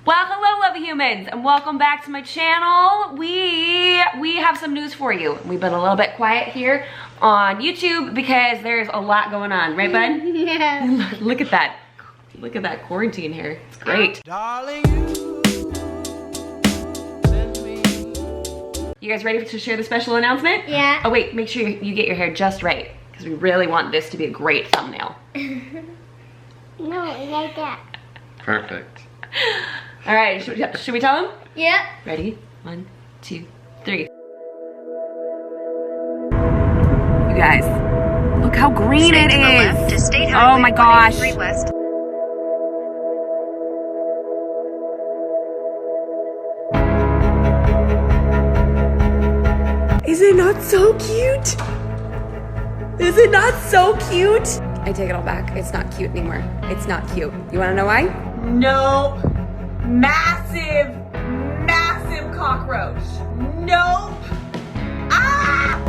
Well, hello lovely humans and welcome back to my channel. We have some news for you. We've been a little bit quiet here on YouTube because there's a lot going on, right bud? Yeah. Look at that. Look at that quarantine here. It's great. Darling, You guys ready to share the special announcement? Yeah. Oh wait, make sure you get your hair just right because we really want this to be a great thumbnail. No, like that. perfect. All right, should we tell them? Yep. Ready? 1, 2, 3. You guys, look how green it is. Oh my gosh. Is it not so cute? Is it not so cute? I take it all back. It's not cute anymore. It's not cute. You wanna know why? Nope. Massive, massive cockroach. Nope. Ah!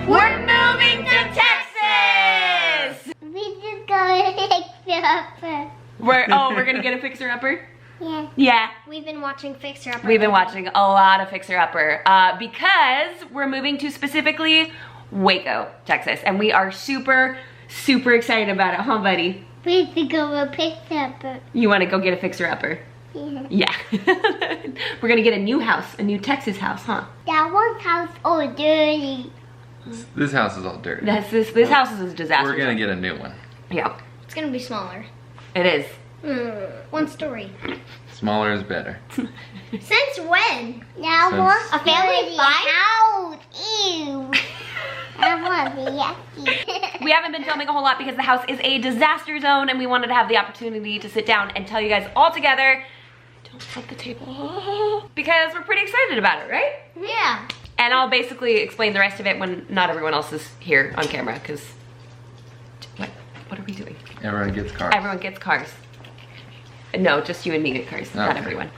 We're moving to Texas! We just go fix it up. We're gonna get a fixer-upper? Yeah. Yeah. We've been watching Fixer Up. We've been watching a lot of fixer-upper because we're moving to specifically Waco, Texas. And we are super, super excited about it, huh buddy? We have to go a Fixer Up. You wanna go get a fixer-upper? Yeah. Yeah. We're gonna get a new house, a new Texas house, huh? That one's house all dirty. This house is all dirty. This house is a disaster. We're gonna get a new one. Yeah, It's gonna be smaller. it is. One story. Smaller is better. Since when? That Since- was a family house. Ew. That was yucky. We haven't been filming a whole lot because the house is a disaster zone and we wanted to have the opportunity to sit down and tell you guys all together. Don't flip the table. Because we're pretty excited about it, right? Yeah. And I'll basically explain the rest of it when not everyone else is here on camera because what are we doing? Everyone gets cars. Everyone gets cars. No, just you and me get cars, not Okay. everyone.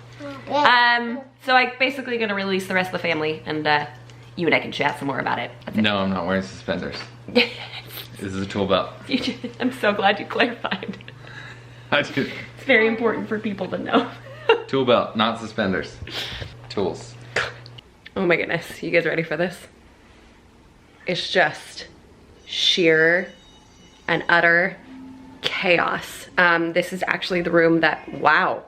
So I'm basically gonna release the rest of the family and you and I can chat some more about it. That's it. No, I'm not wearing suspenders. This is a tool belt. I'm so glad you clarified. I do. It's very important for people to know. Tool belt, not suspenders. Tools. Oh my goodness, you guys ready for this? It's just sheer and utter chaos. This is actually the room that, wow,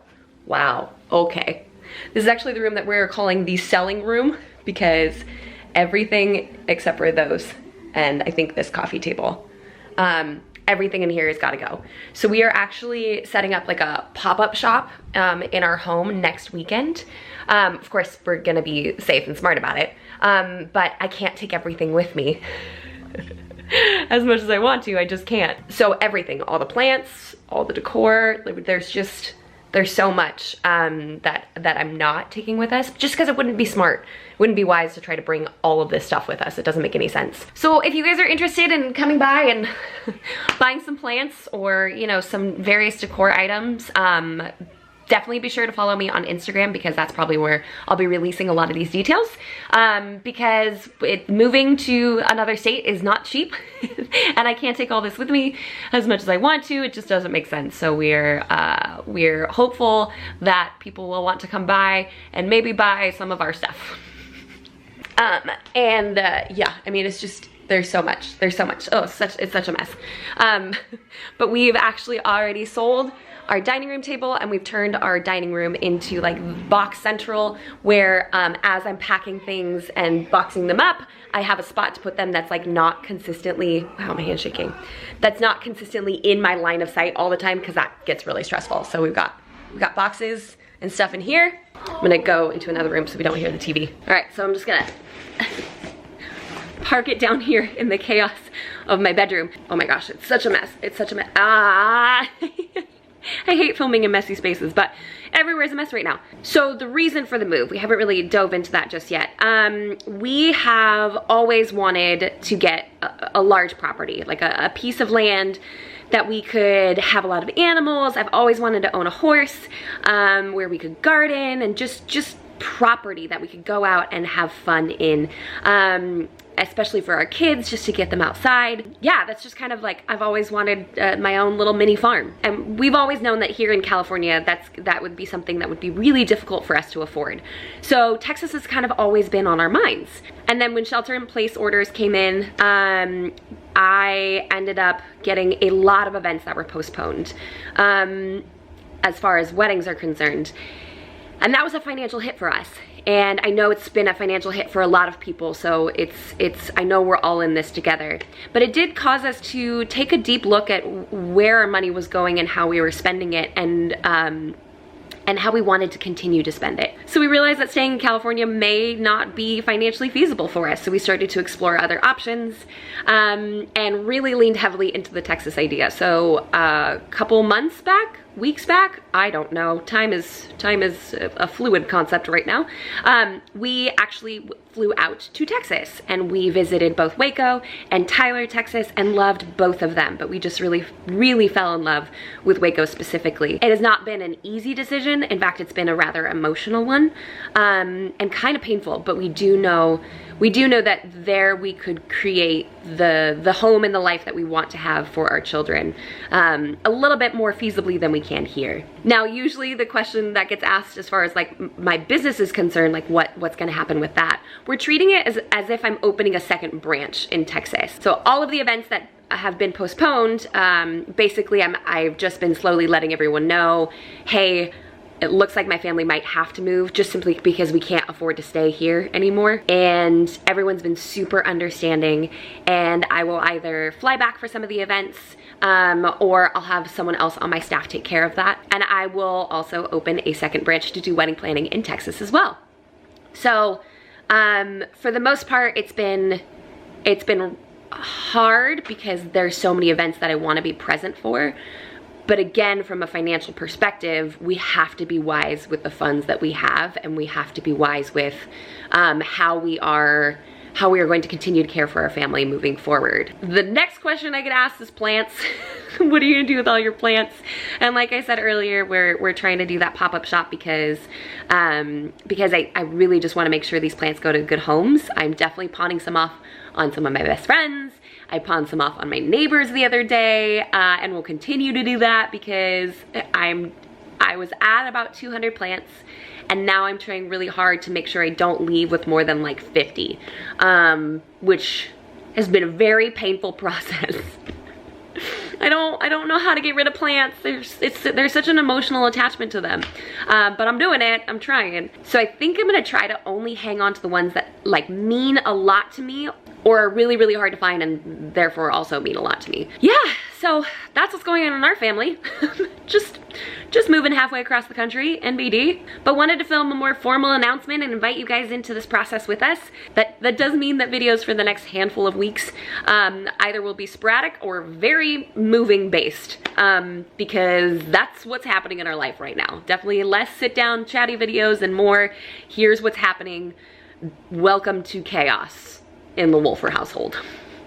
okay. This is actually the room that we're calling the selling room because everything except for those, and I think this coffee table, everything in here has gotta go. So we are actually setting up like a pop-up shop in our home next weekend. Of course, we're gonna be safe and smart about it, but I can't take everything with me. As much as I want to, I just can't. So everything, all the plants, all the decor, there's so much that I'm not taking with us just because it wouldn't be smart. It wouldn't be wise to try to bring all of this stuff with us. It doesn't make any sense. So if you guys are interested in coming by and buying some plants or, you know, some various decor items, definitely be sure to follow me on Instagram because that's probably where I'll be releasing a lot of these details because moving to another state is not cheap and I can't take all this with me as much as I want to. It just doesn't make sense. So we're hopeful that people will want to come by and maybe buy some of our stuff. Yeah, I mean, it's just, There's so much. Oh, it's such a mess. But we've actually already sold our dining room table, and we've turned our dining room into like box central, where as I'm packing things and boxing them up, I have a spot to put them that's like not consistently, wow, my hand's shaking, that's not consistently in my line of sight all the time, because that gets really stressful. So we've got boxes and stuff in here. I'm gonna go into another room so we don't hear the TV. All right, so I'm just gonna park it down here in the chaos of my bedroom. Oh my gosh, it's such a mess. It's such a mess. Ah. I hate filming in messy spaces, but everywhere's a mess right now. So the reason for the move, we haven't really dove into that just yet. We have always wanted to get a large property, like a piece of land that we could have a lot of animals. I've always wanted to own a horse, where we could garden, and just property that we could go out and have fun in. Especially for our kids, just to get them outside. Yeah, that's just kind of like, I've always wanted my own little mini farm. And we've always known that here in California, that would be something that would be really difficult for us to afford. So Texas has kind of always been on our minds. And then when shelter-in-place orders came in, I ended up getting a lot of events that were postponed, as far as weddings are concerned. And that was a financial hit for us. And I know it's been a financial hit for a lot of people, so I know we're all in this together. But it did cause us to take a deep look at where our money was going and how we were spending it, and how we wanted to continue to spend it. So we realized that staying in California may not be financially feasible for us. So we started to explore other options, and really leaned heavily into the Texas idea. So a couple months back, weeks back, I don't know, time is a fluid concept right now, we actually flew out to Texas, and we visited both Waco and Tyler, Texas, and loved both of them. But we just really fell in love with Waco specifically. It has not been an easy decision. In fact, it's been a rather emotional one, and kind of painful. But we do know that there we could create the home and the life that we want to have for our children, a little bit more feasibly than we can here. Now, usually the question that gets asked as far as like my business is concerned, like what's gonna happen with that, we're treating it as if I'm opening a second branch in Texas. So all of the events that have been postponed, basically I've just been slowly letting everyone know, hey, it looks like my family might have to move, just simply because we can't afford to stay here anymore. And everyone's been super understanding, and I will either fly back for some of the events, or I'll have someone else on my staff take care of that. And I will also open a second branch to do wedding planning in Texas as well. So for the most part, it's been hard because there's so many events that I want to be present for. But again, from a financial perspective, we have to be wise with the funds that we have, and we have to be wise with how we are going to continue to care for our family moving forward. The next question I get asked is plants. What are you gonna do with all your plants? And like I said earlier, we're trying to do that pop-up shop because I really just want to make sure these plants go to good homes. I'm definitely pawning some off on some of my best friends. I pawned some off on my neighbors the other day, and will continue to do that because I was at about 200 plants, and now I'm trying really hard to make sure I don't leave with more than like 50, which has been a very painful process. I don't know how to get rid of plants. There's such an emotional attachment to them, but I'm doing it. I'm trying. So I think I'm gonna try to only hang on to the ones that like mean a lot to me, or are really hard to find and therefore also mean a lot to me. Yeah, so that's what's going on in our family. just moving halfway across the country, NBD. But wanted to film a more formal announcement and invite you guys into this process with us. That does mean that videos for the next handful of weeks either will be sporadic or very moving based, because that's what's happening in our life right now. Definitely less sit down chatty videos and more, here's what's happening. Welcome to chaos in the Wolfer household.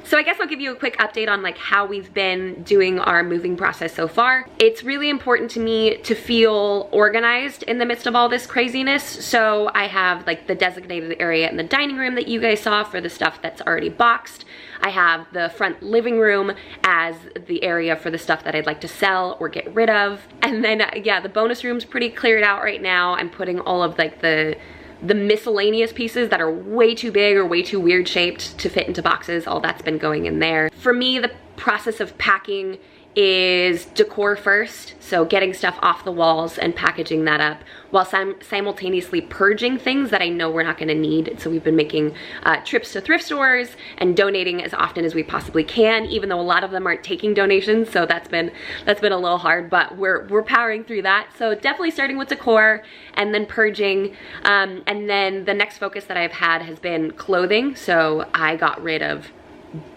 So I guess I'll give you a quick update on like how we've been doing our moving process so far. It's really important to me to feel organized in the midst of all this craziness. So I have like the designated area in the dining room that you guys saw for the stuff that's already boxed. I have the front living room as the area for the stuff that I'd like to sell or get rid of. And then yeah, the bonus room's pretty cleared out right now. I'm putting all of like the the miscellaneous pieces that are way too big or way too weird shaped to fit into boxes, all that's been going in there. For me, the process of packing is decor first, so getting stuff off the walls and packaging that up while simultaneously purging things that I know we're not gonna need. So we've been making trips to thrift stores and donating as often as we possibly can, even though a lot of them aren't taking donations, so that's been a little hard, but we're powering through that. So definitely starting with decor and then purging, and then the next focus that I've had has been clothing. So I got rid of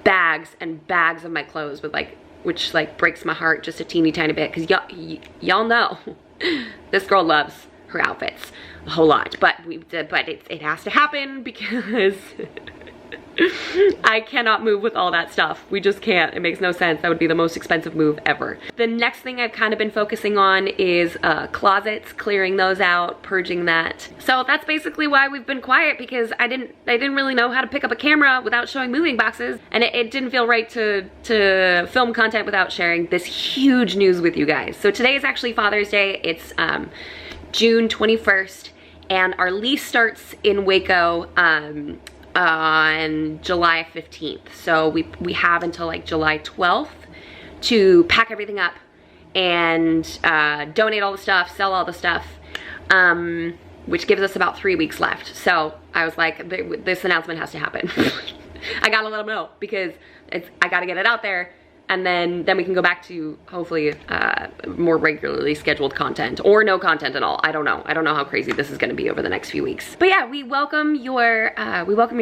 bags and bags of my clothes with which breaks my heart just a teeny tiny bit, because y'all know this girl loves her outfits a whole lot, but it has to happen because I cannot move with all that stuff. We just can't. It makes no sense. That would be the most expensive move ever. The next thing I've kind of been focusing on is closets, clearing those out, purging that. So that's basically why we've been quiet, because I didn't really know how to pick up a camera without showing moving boxes, and it didn't feel right to film content without sharing this huge news with you guys. So today is actually Father's Day. It's June 21st, and our lease starts in Waco on July 15th. So we have until July 12th to pack everything up and donate all the stuff, sell all the stuff, which gives us about 3 weeks left. So I was like, this announcement has to happen. I gotta let them know, because I gotta get it out there, and then we can go back to hopefully more regularly scheduled content, or no content at all. I don't know how crazy this is going to be over the next few weeks. But yeah, we welcome your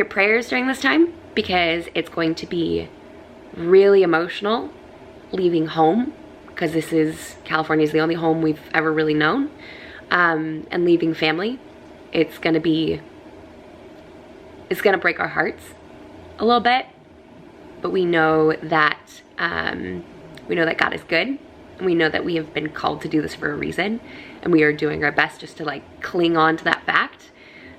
prayers during this time, because it's going to be really emotional leaving home, because California is the only home we've ever really known, and leaving family. It's gonna break our hearts a little bit, but we know that God is good, and we know that we have been called to do this for a reason, and we are doing our best just to cling on to that fact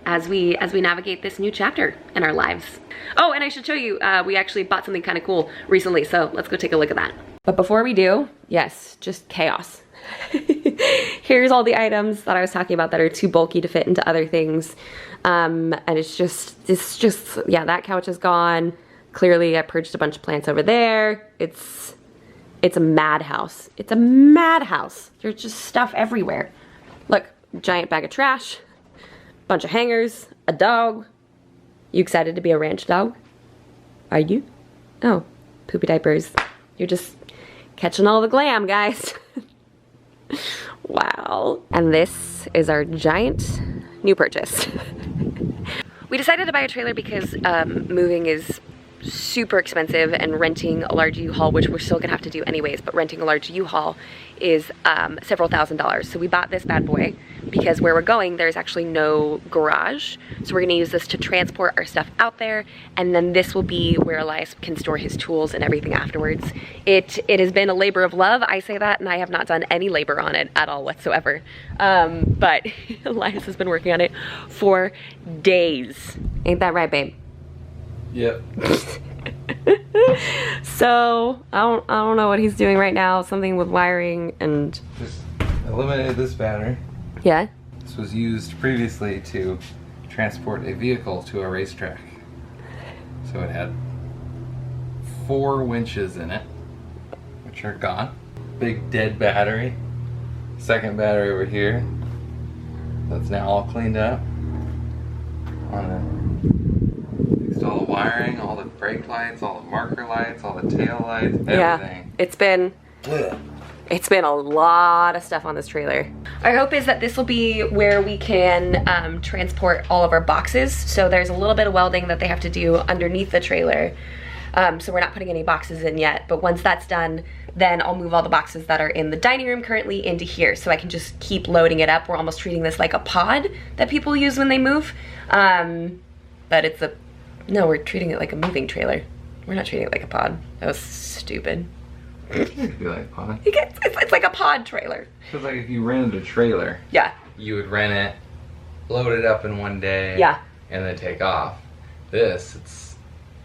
as we navigate this new chapter in our lives. Oh, and I should show you, we actually bought something kind of cool recently, so let's go take a look at that. But before we do, yes, just chaos. Here's all the items that I was talking about that are too bulky to fit into other things, and it's just yeah, that couch is gone. Clearly I purged a bunch of plants over there. It's a madhouse. It's a madhouse. There's just stuff everywhere. Look, giant bag of trash, bunch of hangers, a dog. You excited to be a ranch dog? Are you? Oh, poopy diapers. You're just catching all the glam, guys. Wow. And this is our giant new purchase. We decided to buy a trailer because moving is super expensive, and renting a large U-Haul, which we're still gonna have to do anyways, but renting a large U-Haul is several $1,000s. So we bought this bad boy because where we're going, there's actually no garage. So we're gonna use this to transport our stuff out there, and then this will be where Elias can store his tools and everything afterwards. It has been a labor of love. I say that, and I have not done any labor on it at all whatsoever. But Elias has been working on it for days. Ain't that right, babe? Yep. So I don't know what he's doing right now. Something with wiring and Just eliminated this battery. yeah. This was used previously to transport a vehicle to a racetrack. So it had 4 winches in it, which are gone. Big dead battery. Second battery over here. That's now all cleaned up. Fixed all the wiring, all the brake lights, all the marker lights, all the tail lights, everything. Yeah, it's been a lot of stuff on this trailer. Our hope is that this will be where we can transport all of our boxes. So there's a little bit of welding that they have to do underneath the trailer. So we're not putting any boxes in yet, but once that's done, then I'll move all the boxes that are in the dining room currently into here, so I can just keep loading it up. We're almost treating this like a pod that people use when they move. But no, we're treating it like a moving trailer. We're not treating it like a pod. That was stupid. It could be like a pod. It's like a pod trailer. Because like if you rented a trailer, yeah, you would rent it, load it up in one day, yeah, and then take off. It's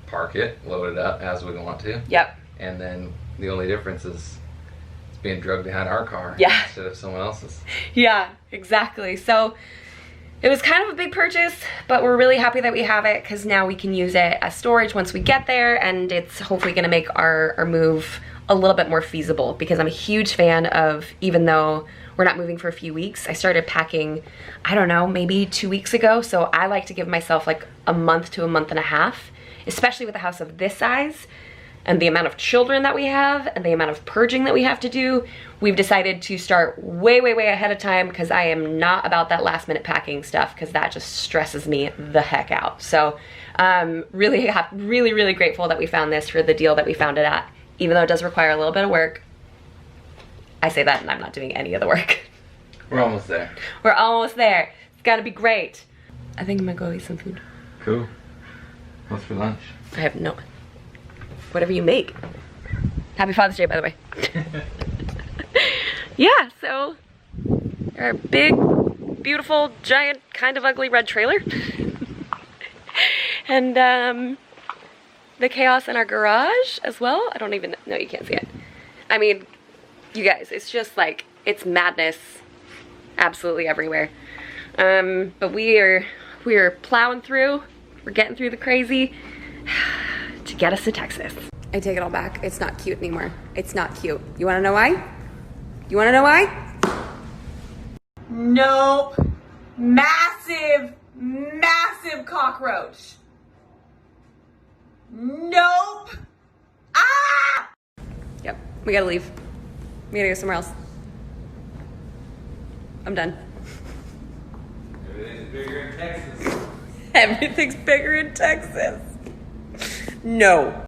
park it, load it up as we want to. Yep. And then the only difference is being drugged behind our car, yeah, instead of someone else's. Yeah, exactly. So It was kind of a big purchase, but we're really happy that we have it because now we can use it as storage once we get there, and it's hopefully gonna make our move a little bit more feasible because I'm a huge fan of, even though we're not moving for a few weeks, I started packing, I don't know, maybe 2 weeks ago. So I like to give myself like a month to a month and a half, especially with a house of this size and the amount of children that we have and the amount of purging that we have to do. We've decided to start way ahead of time because I am not about that last minute packing stuff because that just stresses me the heck out. So really grateful that we found this for the deal that we found it at, even though it does require a little bit of work. I say that and I'm not doing any of the work. We're almost there. We're almost there. It's gotta be great. I think I'm gonna go eat some food. Cool. What's for lunch? I have no, whatever you make. Happy Father's Day, by the way. Yeah, so our big, beautiful, giant, kind of ugly red trailer. And the chaos in our garage as well. I don't even, no, you can't see it. I mean, you guys, it's just like, it's madness absolutely everywhere. But we are plowing through. We're getting through the crazy to get us to Texas. I take it all back. It's not cute anymore. It's not cute. You wanna know why? You wanna know why? Nope. Massive cockroach. Nope. Ah! Yep, we gotta leave. We gotta go somewhere else. I'm done. Everything's bigger in Texas. Everything's bigger in Texas. No.